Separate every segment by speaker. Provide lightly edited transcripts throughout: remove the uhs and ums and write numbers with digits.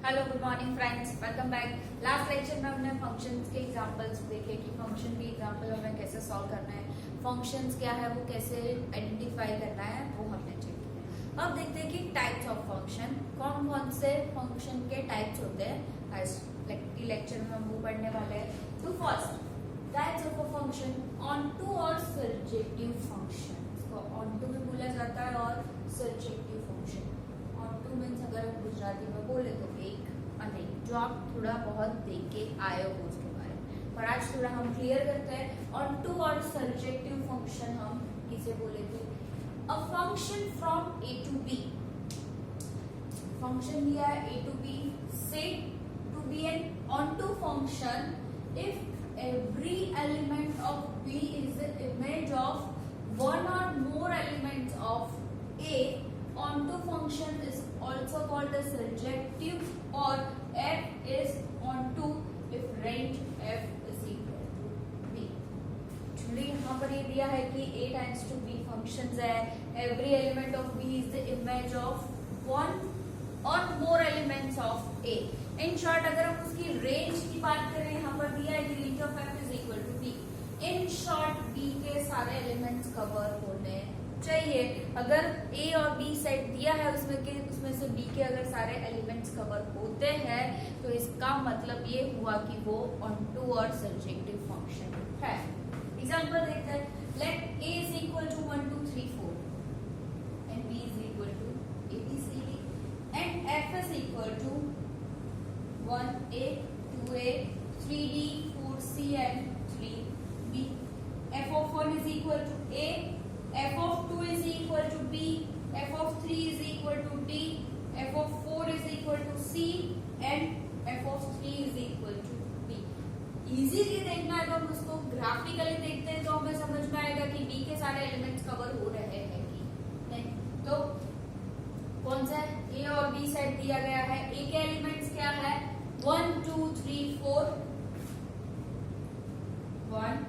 Speaker 1: Hello good morning friends, welcome back. Last lecture में हमने functions के एग्जांपल्स देखे कि फंक्शन के एग्जांपल हमें कैसे सॉल्व करना है, फंक्शंस क्या है वो कैसे आइडेंटिफाई करना है वो हमने चेक किया। अब देखते हैं कि टाइप्स ऑफ फंक्शन कौन कौन से फंक्शन के टाइप्स होते हैं। आज लेक्चर में हम वो पढ़ने वाले हैं। तो first types of a function, onto और सर्जेक्टिव फंक्शन। इसको ऑनटू भी बोला जाता है और सर्जेक्टिव फंक्शन। ऑनटू मीन्स अगर हम गुजराती में बोले तो एक अनेक, जो आप थोड़ा बहुत देख के आए हो उसके बारे में। पर आज थोड़ा हम क्लियर करते हैं ऑनटू और सर्जेक्टिव फंक्शन हम किसे बोले थे। A function from A to B, function दिया है A to B, said to be an onto function if every element of B is the image of one or more elements of A. Onto function is also called the surjective, or F is onto if range F is equal to B. चलिए यहाँ पर ये दिया है कि A tends to B functions है, every element of B is the image of one or more elements of A. In short अगर हम उसकी रेंज की बात करें, यहाँ पर दिया है कि range of f is equal to b. In short b के सारे एलिमेंट्स कवर होने चाहिए। अगर ए और बी सेट दिया है उसमें से बी के अगर सारे एलिमेंट्स कवर होते हैं तो इसका मतलब ये हुआ कि वो ऑनटू और सर्जेक्टिव फंक्शन है। एग्जांपल देखते हैं। Let a is equal to 1 2 3 4 and b is equal to a b c d and f is equal to 1a, 2a, 3d, 4c and 3b. f of 1 is equal to a, f of 2 is equal to b, f of 3 is equal to d, f of 4 is equal to c and f of 3 is equal to b. Easily देखना है, हम उसको graphically देखते हैं तो हमें समझ में आएगा कि b के सारे एलिमेंट्स कवर हो रहे हैं कि नहीं। तो कौन सा a और b सेट दिया गया है। a के एलिमेंट्स क्या है 1 2 3 4, 1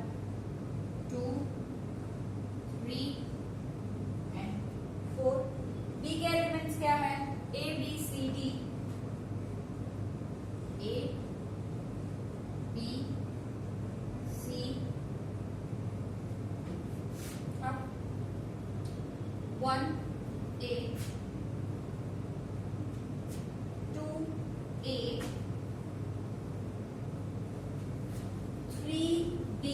Speaker 1: 2 3 and 4। B के एलिमेंट्स क्या है A B C D, A B C, अब 1 A 2 A 3D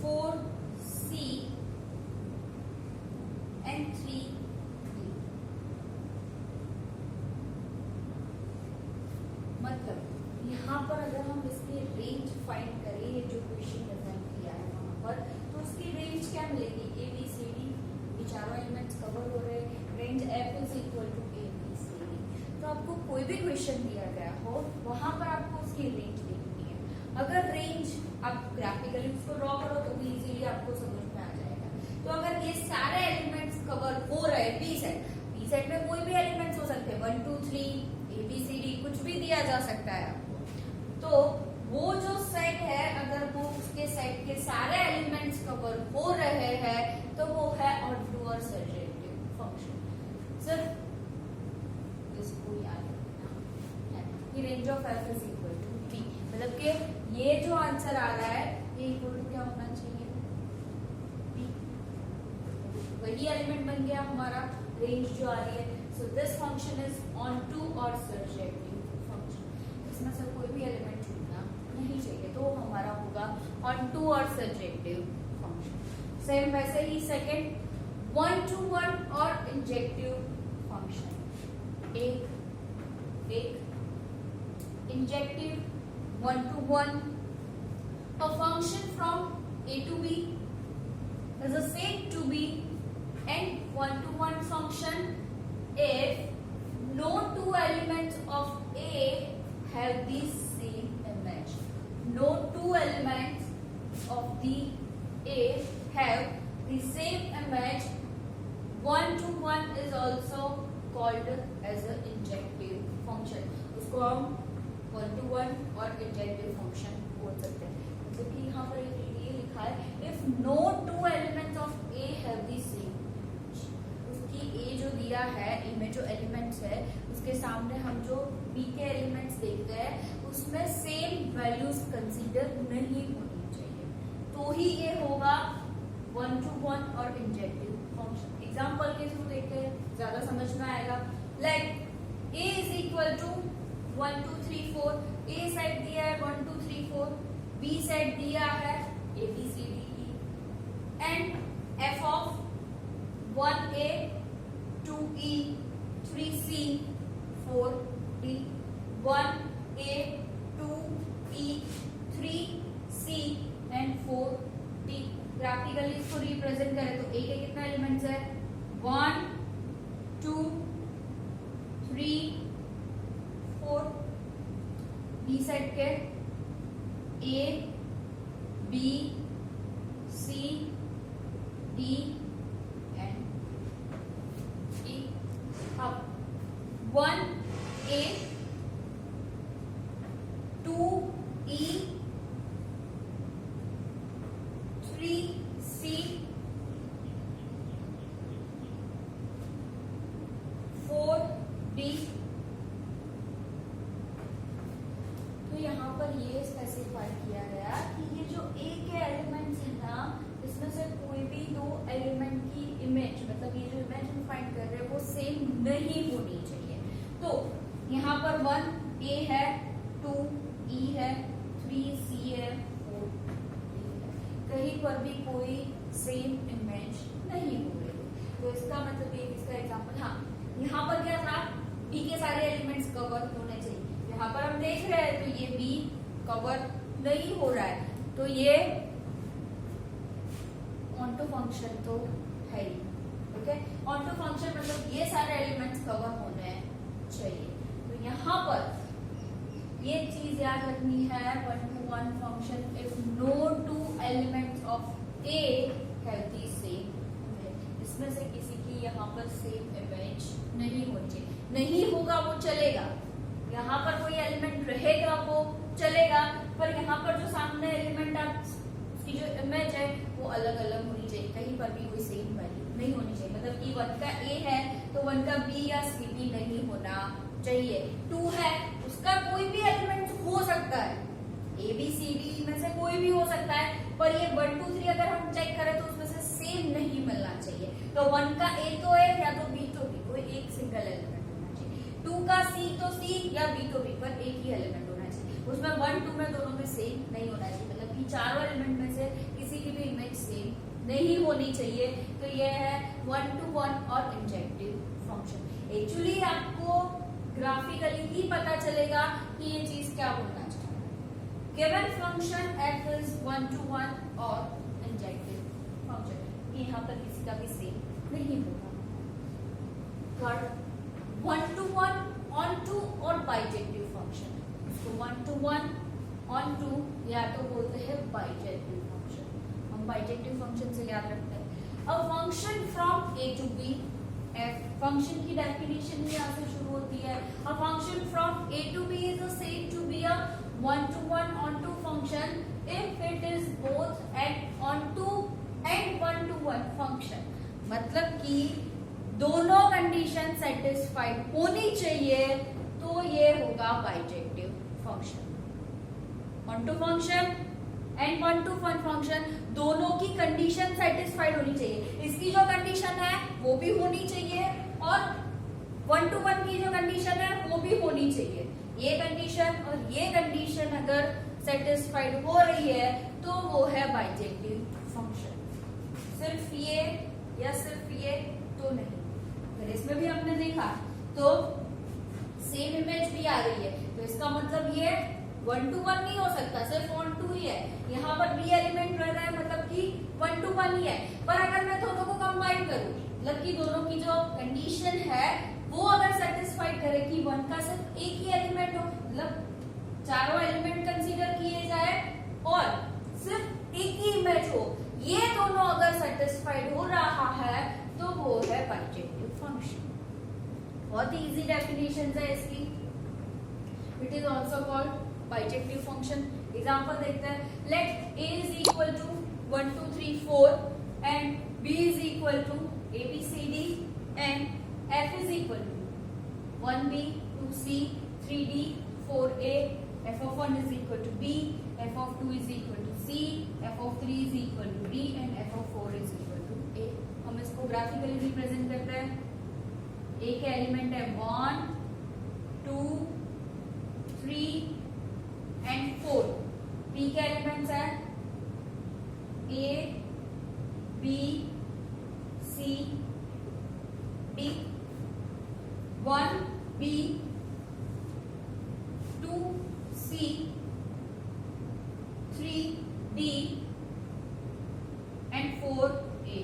Speaker 1: 4C and 3D। मतलब यहाँ पर अगर हम इसकी रेंज फाइंड करें, ये जो क्वेश्चन डिफाइन किया है वहां पर, तो उसकी रेंज क्या मिलेगी ए बी सी डी, ये चारों एलिमेंट्स कवर हो रहे हैं। Range f is equal to a b c d. तो आपको कोई भी क्वेश्चन दिया गया हो वहां पर आपको उसकी रेंज देखनी है। अगर रेंज आप ग्राफिकली उसको ड्रॉ करो तो भी इजीली आपको समझ में आ जाएगा। तो अगर ये सारे एलिमेंट्स कवर हो रहे बी सेट में कोई भी एलिमेंट्स हो सकते हैं 1 2 3 ए बी सी डी, कुछ भी दिया जा सकता है आपको। तो वो जो सेट है अगर वो उसके सेट के सारे एलिमेंट्स कवर हो रहे हैं तो वो है ऑनटू और सर्जेक्टिव फंक्शन। सिर्फ इसको याद रखना है कि range of f is equal to b, मतलब कि ये जो आंसर आ रहा है ये इक्वल टू क्या होना चाहिए बी। वही एलिमेंट बन गया हमारा रेंज जो आ रही है। So this function is onto और सर्जेक्टिव फंक्शन। इसमें से कोई भी एलिमेंट छूटना नहीं चाहिए, तो हमारा होगा ऑनटू और सर्जेक्टिव फंक्शन। सेम वैसे ही सेकंड 1 to 1 और इंजेक्टिव फंक्शन। एक injective 1 to 1, a function from A to B is a said to be and 1 to 1 function if no two elements of A have the same image. No two elements of the A have the same image. 1 to 1 is also called as an injective function. उसको हम 1 to 1 और injective function बोल सकते हैं। मतलब कि यहाँ पर ये लिखा है if no two elements of A have the same, उसकी A जो जो दिया है, ए में जो एलिमेंट्स है उसके सामने हम जो बी के एलिमेंट्स देखते हैं उसमें सेम वैल्यूज कंसीडर नहीं होनी चाहिए, तो ही ये होगा 1 to 1 और इंजेक्टिव फंक्शन। एग्जांपल के थ्रू देखते हैं, ज्यादा समझ में आएगा। Like a is equal to 1 2 3 4, a side दिया है 1 2 3 4, b साइड दिया है a b c d e, and f of 1a 2e 3c 4d, 1a 2e 3c and 4d। Graphically इसको रिप्रेजेंट करें तो a के कितना एलिमेंट्स है 1 2 3 4, बी साइड के a b c d and e। अब 1a 2e 3c 4d, तो यहाँ पर ये स्पेसिफाई किया गया कि ये जो ए के एलिमेंट्स है ना, इसमें से कोई भी दो एलिमेंट की इमेज, मतलब ये जो इमेज हम फाइंड कर रहे हैं वो सेम नहीं होनी चाहिए। तो यहाँ पर 1 ए है, 2 ई है, 3 सी है, 4 डी है, कहीं पर भी कोई सेम इमेज नहीं हो रही। तो इसका मतलब ये, इसका एग्जांपल, हाँ यहाँ पर क्या था, बी के सारे एलिमेंट्स कवर होने चाहिए। यहाँ पर हम देख रहे हैं तो ये बी कवर नहीं हो रहा है, तो ये ऑन टू फंक्शन तो है ही। ओके, ऑन टू फंक्शन मतलब ये सारे एलिमेंट्स कवर होने चाहिए। तो यहाँ पर ये चीज याद रखनी है, 1 to 1 function if no 2 elements of a have the same image, इसमें से किसी की यहाँ पर सेम इमेज नहीं होनी चाहिए। नहीं होगा वो चलेगा, यहाँ पर कोई एलिमेंट रहेगा वो चलेगा, पर यहाँ पर जो सामने एलिमेंट की जो इमेज है वो अलग अलग होनी चाहिए, कहीं पर भी कोई सेम वैल्यू नहीं होनी चाहिए। मतलब कि 1 का a है तो 1 का b या c भी नहीं होना चाहिए। 2 है, उसका कोई भी एलिमेंट हो सकता है, a b c d में से कोई भी हो सकता है, पर ये 1 2 3 अगर हम चेक करें तो उसमें से सेम नहीं मिलना चाहिए। तो 1 का a तो a या तो b तो b, कोई एक सिंगल एलिमेंट होना चाहिए। 2 का c तो c या b तो b, पर एक ही एलिमेंट होना चाहिए। उसमें 1 2 में दोनों में सेम नहीं होना चाहिए, मतलब कि चारों एलिमेंट में से किसी की भी इमेज सेम नहीं होनी चाहिए। तो ये है 1 to 1 और इंजेक्टिव फंक्शन। एक्चुअली आपको ग्राफिकली ही पता चलेगा कि ये चीज क्या बोलना चाह रहा है। Given function f is 1 to 1 और इंजेक्टिव फंक्शन, यहाँ पर किसी का भी सेम नहीं होगा। थर्ड 1 to 1 on to और बाइजेक्टिव फंक्शन, इसको 1 to 1 on to या तो बोलते हैं बाइजेक्टिव फंक्शन। हम बाइजेक्टिव फंक्शन से याद रखते हैं अ function from a to b, f function की डेफिनेशन ही यहाँ से शुरू होती है। अ function from a to b is said to be a 1 to 1 onto function if it is both an onto and 1 to 1 function। मतलब कि दोनों कंडीशन सेटिस्फाइड होनी चाहिए तो ये होगा bijective function. onto function and 1 to 1 function, दोनों की कंडीशन सेटिस्फाइड होनी चाहिए। इसकी जो कंडीशन है वो भी होनी चाहिए और 1 to 1 की जो कंडीशन है वो भी होनी चाहिए। ये कंडीशन और ये कंडीशन अगर सेटिस्फाइड हो रही है तो वो है बाइजेक्टिव फंक्शन। सिर्फ ये या सिर्फ ये तो नहीं, अगर इसमें भी हमने देखा तो सेम इमेज भी आ रही है, तो इसका मतलब ये 1 to 1 नहीं हो सकता, सिर्फ 1 to ही है। यहाँ पर b एलिमेंट रह रहा है मतलब कि 1 to 1 ही है। पर अगर मैं दोनों को कंबाइन करूँ, मतलब कि दोनों की जो कंडीशन है वो अगर सेटिस्फाइड करे कि 1 का सिर्फ एक ही एलिमेंट हो, मतलब चारों एलिमेंट कंसीडर किए जाए और सिर्फ एक ही इमेज हो, ये दोनों अगर सेटिस्फाइड हो रहा है तो वो है बाइजेक्टिव फंक्शन। बहुत ही इजी डेफिनेशन है इसकी। It is also called bijective function. Example देखते हैं। Let a is equal to 1 2 3 4 and b is equal to a b c d and f is equal to 1b, 2c, 3d, 4a, f of 1 is equal to b, f of 2 is equal to c, f of 3 is equal to d and f of 4 is equal to a. हम इसको graphically represent करते हैं. a के element है 1, 2, 3 and 4. b के elements है a, b, c, d. 1, b, 2, c, 3, d and 4, a.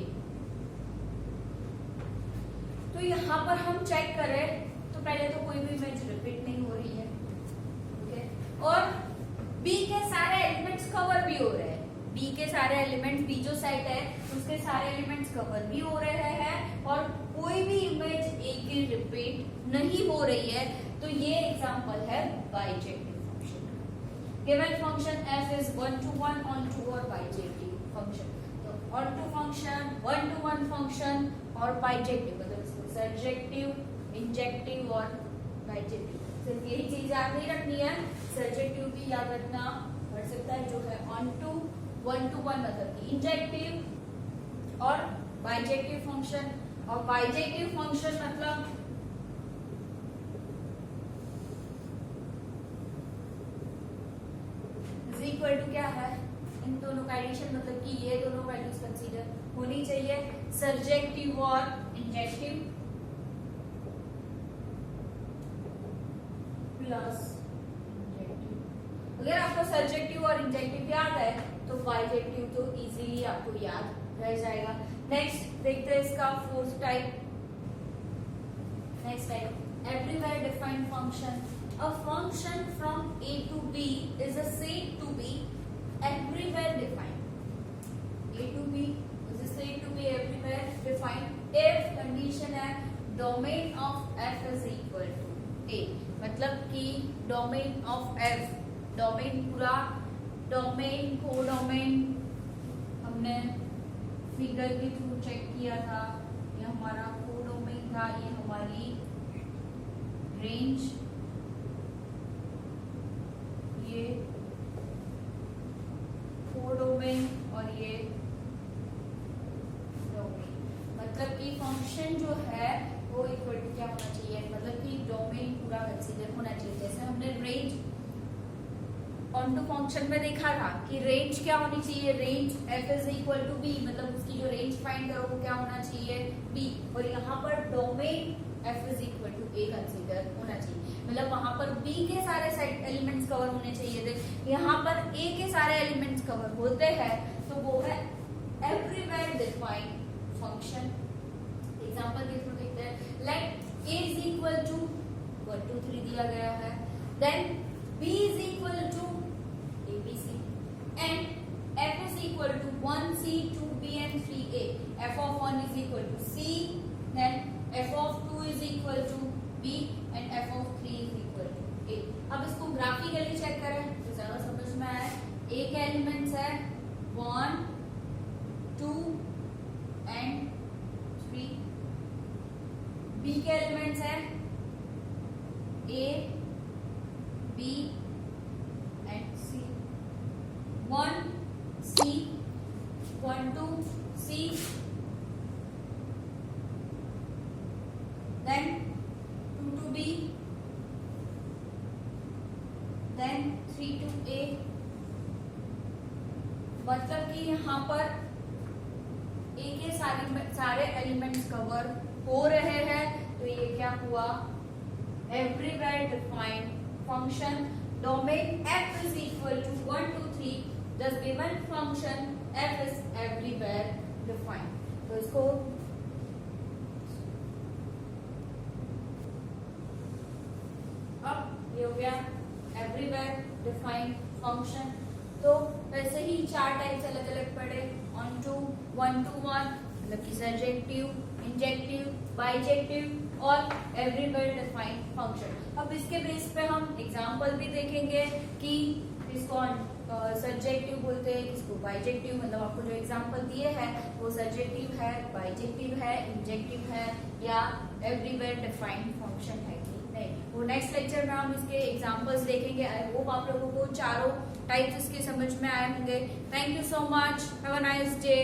Speaker 1: तो यहां पर हम चेक करें तो पहले तो कोई भी इमेज रिपीट नहीं हो रही है, ओके. और b के सारे एलिमेंट्स कवर भी हो रहे हैं. b के सारे एलिमेंट्स, b जो सेट है उसके सारे एलिमेंट्स कवर भी हो रहे हैं और कोई भी इमेज a की रिपीट नहीं हो रही है. तो ये एग्जांपल है bijective function. Given function f is 1 to 1 onto और बाइजेक्टिव फंक्शन. तो onto फंक्शन, 1 to 1 फंक्शन और बाइजेक्टिव, मतलब सर्जेक्टिव, इंजेक्टिव और बाइजेक्टिव. सिर्फ यही चीज याद नहीं रखनी है. सर्जेक्टिव भी याद रखना पड़ सकता है जो है onto 1 to 1 मतलब कि इंजेक्टिव और बाइजेक्टिव फंक्शन. और बाइजेक्टिव फंक्शन मतलब इज इक्वल टू क्या है, इन दोनों का एडिशन, मतलब कि ये दोनों वैल्यूज कंसीडर होनी चाहिए. सर्जेक्टिव और इंजेक्टिव प्लस इंजेक्टिव. अगर आपको सर्जेक्टिव और इंजेक्टिव याद है तो बाइजेक्टिव तो इजीली आपको याद रह जाएगा. नेक्स्ट देखते हैं इसका fourth type. Next type, everywhere defined function. A function from a to b is said to be everywhere defined. a to b is said to be everywhere defined if condition है domain of f is equal to a. मतलब कि domain of f, domain पूरा domain को domain हमने figure के through check किया था. ये हमारा को डोमेन था, ये हमारी रेंज, ये को डोमेन और ये डोमेन. मतलब कि फंक्शन जो है वो इक्वल टू क्या होना चाहिए, मतलब कि डोमेन पूरा कंसीडर होना चाहिए. जैसे हमने रेंज ऑन टू फंक्शन में देखा था कि रेंज क्या होनी चाहिए, range f is equal to b, मतलब उसकी जो रेंज फाइंड करो वो क्या होना चाहिए, b. और यहाँ पर domain f is equal to a consider होना चाहिए, मतलब वहां पर b के सारे सेट एलिमेंट्स कवर होने चाहिए थे. यहाँ पर a के सारे एलिमेंट्स कवर होते हैं तो वो है एवरीवेयर डिफाइंड फंक्शन. एग्जांपल के थ्रू देखते हैं. Let a is equal to 1 2 3 दिया गया है, then b is equal to abc and f is equal to 1c 2b and 3a. f of 1 is equal to c, then f of 2 is equal to b and f of 3 is equal to a. अब इसको graphically check करें तो ज्यादा समझ में आए. a के elements है 1 2 and 3. b के एलिमेंट्स है a, b and c. 1 c, 1 2 c, then 2 to b, then 3 to a. मतलब कि यहाँ पर a के सारे एलिमेंट्स कवर हो रहे हैं तो ये क्या हुआ, everywhere defined function. Domain f is equal to 1 2 3, the given function f is everywhere defined. तो इसको अब ये हो गया एवरीवेयर डिफाइंड फंक्शन. तो वैसे ही चार टाइप्स अलग अलग पढ़े. ऑन टू, 1 to 1 मतलब कि सर्जेक्टिव, इंजेक्टिव, बाइजेक्टिव और एवरीवेयर डिफाइंड फंक्शन. अब इसके बेस पे हम एग्जांपल भी देखेंगे कि किसको सब्जेक्टिव बोलते हैं, किसको बाइजेक्टिव, मतलब आपको जो एग्जांपल दिए हैं वो सब्जेक्टिव है, बाइजेक्टिव है, इंजेक्टिव है या एवरीवेयर डिफाइंड फंक्शन है कि नहीं। वो नेक्स्ट लेक्चर में हम इसके एग्जांपल्स देखेंगे। आई होप आप लोगों को चारों टाइप्स इसके समझ में आए होंगे। Thank you so much, have a nice day.